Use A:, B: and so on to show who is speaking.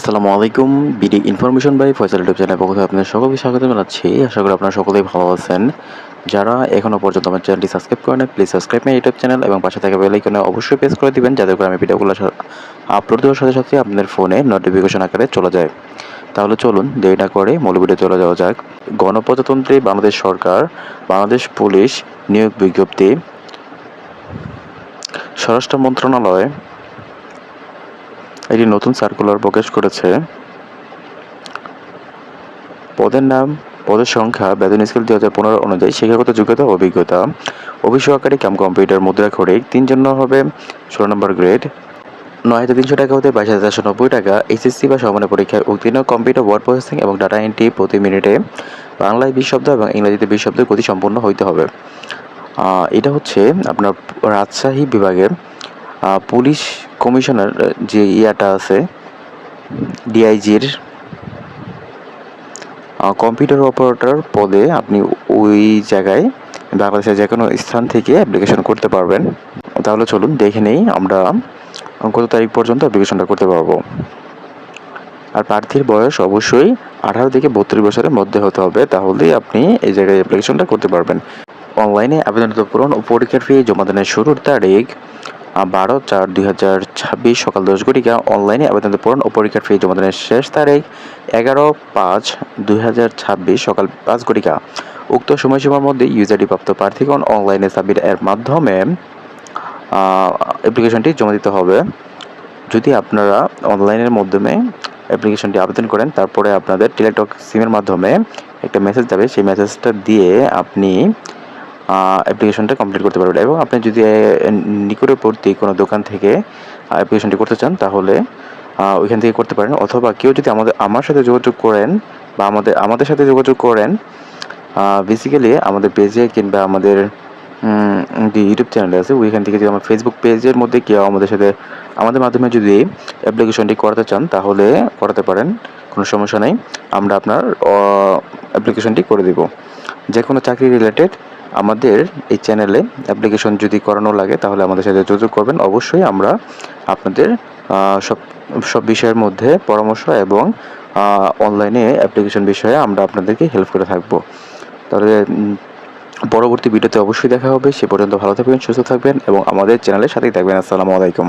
A: আসসালামু আলাইকুম। BD information by Faisal YouTube চ্যানেলের পক্ষ থেকে আপনাদের সকলকে স্বাগত জানাচ্ছি। আশা করি আপনারা সকলেই ভালো আছেন। যারা এখনো পর্যন্ত আমার চ্যানেলটি সাবস্ক্রাইব করেন নাই, please subscribe my YouTube channel এবং পাশে থাকা বেল আইকনে অবশ্যই প্রেস করে দিবেন, যাতে করে আমি ভিডিওগুলো আপলোড দেওয়ার সাথে সাথে আপনাদের ফোনে নোটিফিকেশন আকারে চলে যায়। তাহলে চলুন দেরি না করে মূল ভিডিও চলে যাওয়া যাক। গণপ্রজাতন্ত্রী বাংলাদেশ সরকার, বাংলাদেশ পুলিশ নিয়োগ বিজ্ঞপ্তি, স্বরাষ্ট্র মন্ত্রণালয় একটি নতুন সার্কুলার প্রকাশ করেছে। পদের নাম, পদের সংখ্যা, বেতন স্কেল 2015 অনুযায়ী শিক্ষাগত যোগ্যতা, অভিজ্ঞতা, অফিস সহকারী কাম কম্পিউটার মুদ্রাক্ষরিক 3 জন্য হবে 16 নম্বর গ্রেড, 9,300 টাকা হতে 22,490 টাকা। এসএসসি বা সমমানের পরীক্ষায় উত্তীর্ণ, কম্পিউটার ওয়ার্ড প্রসেসিং এবং ডাটা এন্ট্রি প্রতি মিনিটে বাংলায় 20 শব্দ এবং ইংরেজিতে 20 শব্দের গতি সম্পন্ন হইতে হবে। এটা হচ্ছে আপনার রাজশাহী বিভাগের পুলিশ কমিশনার যে ইয়াটা আছে, ডিআইজির কম্পিউটার অপারেটর পদে আপনি ওই জায়গায় বাংলাদেশের যে কোনো স্থান থেকে অ্যাপ্লিকেশন করতে পারবেন। তাহলে চলুন দেখে নেই আমরা কত তারিখ পর্যন্ত অ্যাপ্লিকেশনটা করতে পারবো। আর প্রার্থীর বয়স অবশ্যই 18 থেকে 32 বছরের মধ্যে হতে হবে, তাহলেই আপনি এই জায়গায় অ্যাপ্লিকেশনটা করতে পারবেন। অনলাইনে আবেদনপত্র পূরণ ও পরীক্ষার ফি জমা দানের শুরুর তারিখ 12/4/2026 সকাল 10 ঘটিকা। অনলাইনে আবেদনপত্র পূরণ ও পরীক্ষার ফি জমা দানের শেষ তারিখ 11/5/2026 সকাল 5 ঘটিকা। উক্ত সময়সীমার মধ্যে ইউজারডি প্রাপ্ত প্রার্থীগণ অনলাইনে সাবমিট এর মাধ্যমে অ্যাপ্লিকেশনটি জমা দিতে হবে। যদি আপনারা অনলাইনের মাধ্যমে অ্যাপ্লিকেশনটি আবেদন করেন, তারপরে আপনাদের টেলিটক সিমের মাধ্যমে একটা মেসেজ যাবে, সেই মেসেজটা দিয়ে আপনি অ্যাপ্লিকেশনটা কমপ্লিট করতে পারবেন। এবং আপনি যদি নিকটবর্তী কোনো দোকান থেকে অ্যাপ্লিকেশনটি করতে চান, তাহলে ওইখান থেকে করতে পারেন। অথবা কেউ যদি আমার সাথে যোগাযোগ করেন বা আমাদের সাথে যোগাযোগ করেন, বেসিক্যালি আমাদের পেজে কিংবা আমাদের যে ইউটিউব চ্যানেল আছে, ওইখান থেকে যদি আমার ফেসবুক পেজের মধ্যে কেউ আমাদের মাধ্যমে যদি অ্যাপ্লিকেশনটি করাতে চান, তাহলে করাতে পারেন, কোনো সমস্যা নেই। আমরা আপনার অ্যাপ্লিকেশনটি করে দেব। যে কোনো চাকরি রিলেটেড আমাদের এই চ্যানেলে অ্যাপ্লিকেশন যদি করানো লাগে, তাহলে আমাদের সাথে যোগাযোগ করবেন। অবশ্যই আমরা আপনাদের সব বিষয়ের মধ্যে পরামর্শ এবং অনলাইনে অ্যাপ্লিকেশন বিষয়ে আমরা আপনাদেরকে হেল্প করে থাকবো। তাহলে পরবর্তী ভিডিওতে অবশ্যই দেখা হবে। সে পর্যন্ত ভালো থাকবেন, সুস্থ থাকবেন এবং আমাদের চ্যানেলের সাথেই থাকবেন। আসসালামু আলাইকুম।